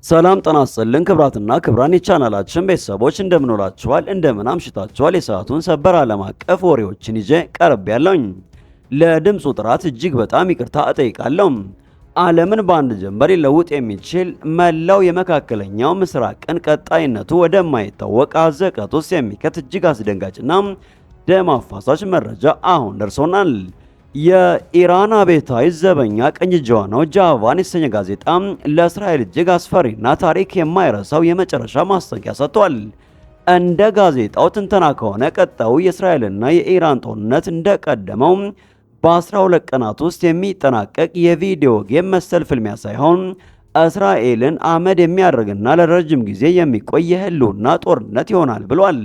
ሰላም ጤና ይስጥልን ክብራትና ክብራን የቻናላችን ቤተሰቦች እንደምን ውላችኋል? እንደምን አምሽታችኋል? የሰዓቱን ሰበር ዓለም አቀፍ ወሬዎችን ይዤ ቀርብ ያለውኝ። ለድምፁ ጥራት እጅግ በጣም ይቅርታ እጠይቃለሁ። ዓለምን በአንድ ጀንበር ሊለውጥ የሚችል መላው የመካከለኛው ምስራቅን ቀጣይነቱ ወደማይታወቅ አዘቅት ውስጥ የሚከት እጅግ አስደንጋጭና ደም አፋሳሽ መረጃ አሁን ደርሶናል። የኢራን አብዮታዊ ዘበኛ ቀኝ እጅ የሆነው ጃቫን የተሰኘ ጋዜጣ ለእስራኤል እጅግ አስፈሪና ታሪክ የማይረሳው የመጨረሻ ማስጠንቀቂያ ሰጥቷል። እንደ ጋዜጣው ትንተና ከሆነ ቀጣዩ የእስራኤልና የኢራን ጦርነት እንደቀደመው በ12 ቀናት ውስጥ የሚጠናቀቅ የቪዲዮ ጌም መሰል ፍልሚያ ሳይሆን እስራኤልን አመድ የሚያደርግና ለረጅም ጊዜ የሚቆይ የህልውና ጦርነት ይሆናል ብሏል።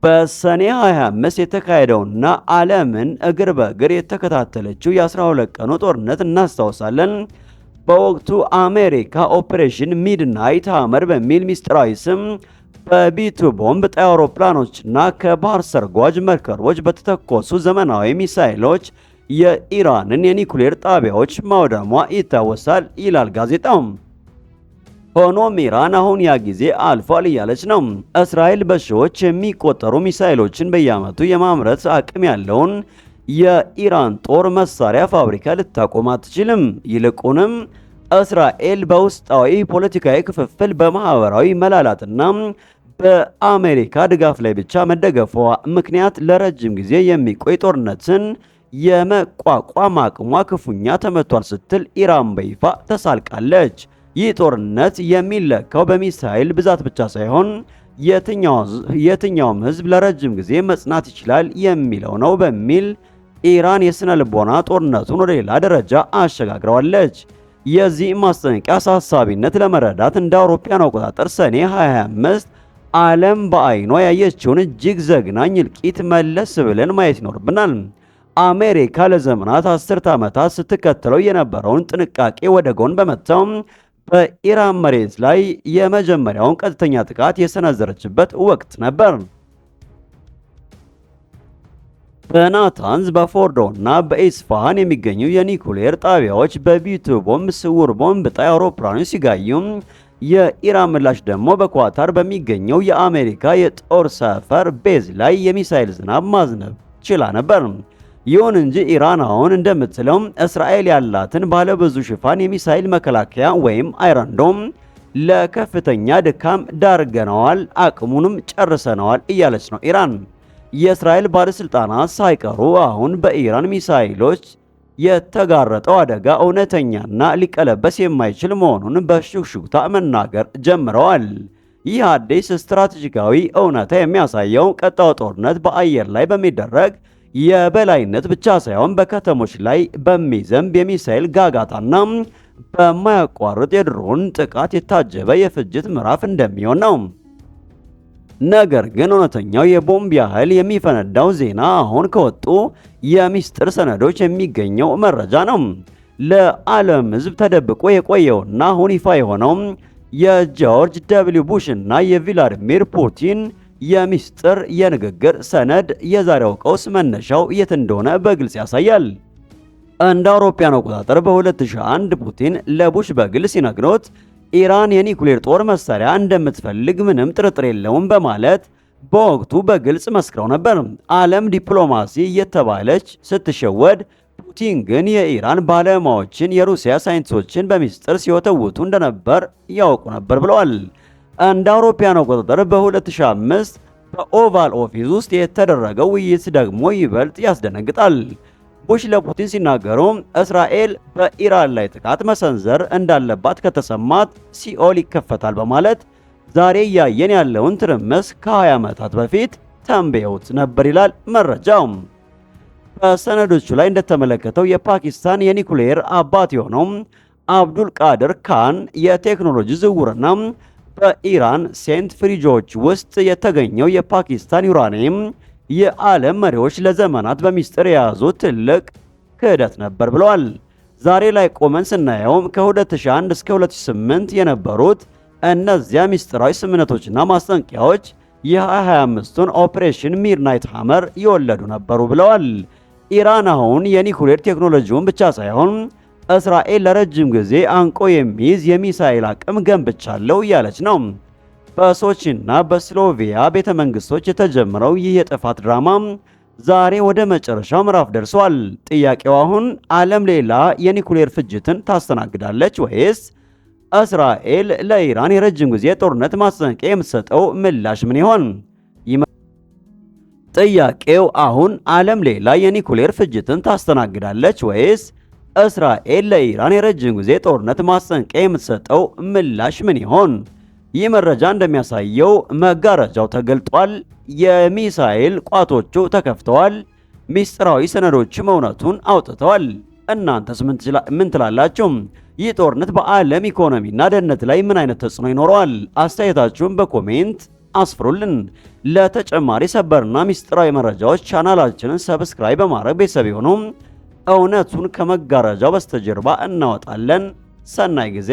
በሰኔ 25 የተካሄደውና ዓለምን እግር በእግር የተከታተለችው የ12 ቀኑ ጦርነት እናስታውሳለን። በወቅቱ አሜሪካ ኦፕሬሽን ሚድናይት ሃመር በሚል ሚስጥራዊ ስም በቢቱ ቦምብ ጣይ አውሮፕላኖችና ከባህር ሰርጓጅ መርከቦች በተተኮሱ ዘመናዊ ሚሳኤሎች የኢራንን የኒኩሌር ጣቢያዎች ማውደሟ ይታወሳል ይላል ጋዜጣው። ሆኖም ኢራን አሁን ያ ጊዜ አልፏል እያለች ነው። እስራኤል በሺዎች የሚቆጠሩ ሚሳኤሎችን በየዓመቱ የማምረት አቅም ያለውን የኢራን ጦር መሳሪያ ፋብሪካ ልታቆም አትችልም። ይልቁንም እስራኤል በውስጣዊ ፖለቲካዊ ክፍፍል፣ በማህበራዊ መላላትና በአሜሪካ ድጋፍ ላይ ብቻ መደገፏ ምክንያት ለረጅም ጊዜ የሚቆይ ጦርነትን የመቋቋም አቅሟ ክፉኛ ተመቷል ስትል ኢራን በይፋ ተሳልቃለች። ይህ ጦርነት የሚለካው በሚሳኤል ብዛት ብቻ ሳይሆን የትኛውም ህዝብ ለረጅም ጊዜ መጽናት ይችላል የሚለው ነው በሚል ኢራን የስነ ልቦና ጦርነቱን ወደ ሌላ ደረጃ አሸጋግረዋለች። የዚህ ማስጠንቀቂያ አሳሳቢነት ለመረዳት እንደ አውሮፓውያን አቆጣጠር ሰኔ 25 ዓለም በአይኗ ያየችውን እጅግ ዘግናኝ እልቂት መለስ ብለን ማየት ይኖርብናል። አሜሪካ ለዘመናት 10 ዓመታት ስትከተለው የነበረውን ጥንቃቄ ወደ ጎን በመተው በኢራን መሬት ላይ የመጀመሪያውን ቀጥተኛ ጥቃት የሰነዘረችበት ወቅት ነበር። በናታንዝ፣ በፎርዶ እና በኢስፋሃን የሚገኙ የኒኩሌር ጣቢያዎች በቢቱ ቦምብ ስውር ቦምብ ጣይ አውሮፕላኖች ሲጋዩ፣ የኢራን ምላሽ ደግሞ በኳታር በሚገኘው የአሜሪካ የጦር ሰፈር ቤዝ ላይ የሚሳኤል ዝናብ ማዝነብ ችላ ነበር። ይሁን እንጂ ኢራን አሁን እንደምትለው እስራኤል ያላትን ባለብዙ ሽፋን የሚሳኤል መከላከያ ወይም አይረን ዶም ለከፍተኛ ድካም ዳርገነዋል፣ አቅሙንም ጨርሰነዋል እያለች ነው ኢራን። የእስራኤል ባለስልጣናት ሳይቀሩ አሁን በኢራን ሚሳኤሎች የተጋረጠው አደጋ እውነተኛና ሊቀለበስ የማይችል መሆኑን በሹክሹክታ መናገር ጀምረዋል። ይህ አዲስ ስትራቴጂካዊ እውነታ የሚያሳየው ቀጣዩ ጦርነት በአየር ላይ በሚደረግ የበላይነት ብቻ ሳይሆን በከተሞች ላይ በሚዘንብ የሚሳኤል ጋጋታና በማያቋርጥ የድሮን ጥቃት የታጀበ የፍጅት ምዕራፍ እንደሚሆን ነው። ነገር ግን እውነተኛው የቦምብ ያህል የሚፈነዳው ዜና አሁን ከወጡ የሚስጥር ሰነዶች የሚገኘው መረጃ ነው። ለዓለም ሕዝብ ተደብቆ የቆየውና አሁን ይፋ የሆነው የጆርጅ ደብሊው ቡሽ እና የቭላዲሚር ፑቲን የሚስጥር የንግግር ሰነድ የዛሬው ቀውስ መነሻው የት እንደሆነ በግልጽ ያሳያል። እንደ አውሮፓውያን አቆጣጠር በ2001 ፑቲን ለቡሽ በግል ሲነግሩት ኢራን የኒኩሌር ጦር መሳሪያ እንደምትፈልግ ምንም ጥርጥር የለውም በማለት በወቅቱ በግልጽ መስክረው ነበር። ዓለም ዲፕሎማሲ እየተባለች ስትሸወድ፣ ፑቲን ግን የኢራን ባለሙያዎችን፣ የሩሲያ ሳይንቲስቶችን በሚስጥር ሲወተውቱ እንደነበር ያውቁ ነበር ብለዋል። እንደ አውሮፓውያን አቆጣጠር በ2005 በኦቫል ኦፊስ ውስጥ የተደረገው ውይይት ደግሞ ይበልጥ ያስደነግጣል። ቡሽ ለፑቲን ሲናገሩ እስራኤል በኢራን ላይ ጥቃት መሰንዘር እንዳለባት ከተሰማት ሲኦል ይከፈታል በማለት ዛሬ እያየን ያለውን ትርምስ ከ20 ዓመታት በፊት ተንብየውት ነበር ይላል መረጃው። በሰነዶቹ ላይ እንደተመለከተው የፓኪስታን የኒኩሌር አባት የሆነው አብዱል ቃድር ካን የቴክኖሎጂ ዝውውርና በኢራን ሴንት ፍሪጆች ውስጥ የተገኘው የፓኪስታን ዩራኒየም የዓለም መሪዎች ለዘመናት በሚስጥር የያዙት ትልቅ ክህደት ነበር ብለዋል። ዛሬ ላይ ቆመን ስናየው ከ2001 እስከ 2008 የነበሩት እነዚያ ሚስጥራዊ ስምምነቶችና ማስጠንቀቂያዎች የ2025ቱን ኦፕሬሽን ሚድናይት ሃመር የወለዱ ነበሩ ብለዋል። ኢራን አሁን የኒኩሌር ቴክኖሎጂውን ብቻ ሳይሆን እስራኤል ለረጅም ጊዜ አንቆ የሚይዝ የሚሳኤል አቅም ገንብቻለሁ እያለች ነው። በሶቺና በስሎቬኒያ ቤተ መንግስቶች የተጀመረው ይህ የጥፋት ድራማ ዛሬ ወደ መጨረሻው ምዕራፍ ደርሷል። ጥያቄው አሁን ዓለም ሌላ የኒኩሌር ፍጅትን ታስተናግዳለች ወይስ እስራኤል ለኢራን የረጅም ጊዜ ጦርነት ማስጠንቀቂያ የምትሰጠው ምላሽ ምን ይሆን? ጥያቄው አሁን ዓለም ሌላ የኒኩሌር ፍጅትን ታስተናግዳለች ወይስ እስራኤል ለኢራን የረጅም ጊዜ ጦርነት ማስጠንቀቂያ የምትሰጠው ምላሽ ምን ይሆን? ይህ መረጃ እንደሚያሳየው መጋረጃው ተገልጧል። የሚሳኤል ቋቶቹ ተከፍተዋል። ሚስጥራዊ ሰነዶችም እውነቱን አውጥተዋል። እናንተስ ምን ትላላችሁ? ይህ ጦርነት በዓለም ኢኮኖሚና ደህንነት ላይ ምን አይነት ተጽዕኖ ይኖረዋል? አስተያየታችሁን በኮሜንት አስፍሩልን። ለተጨማሪ ሰበርና ሚስጥራዊ መረጃዎች ቻናላችንን ሰብስክራይብ በማድረግ ቤተሰብ ይሁኑ። እውነቱን ከመጋረጃው በስተጀርባ እናወጣለን። ሰናይ ጊዜ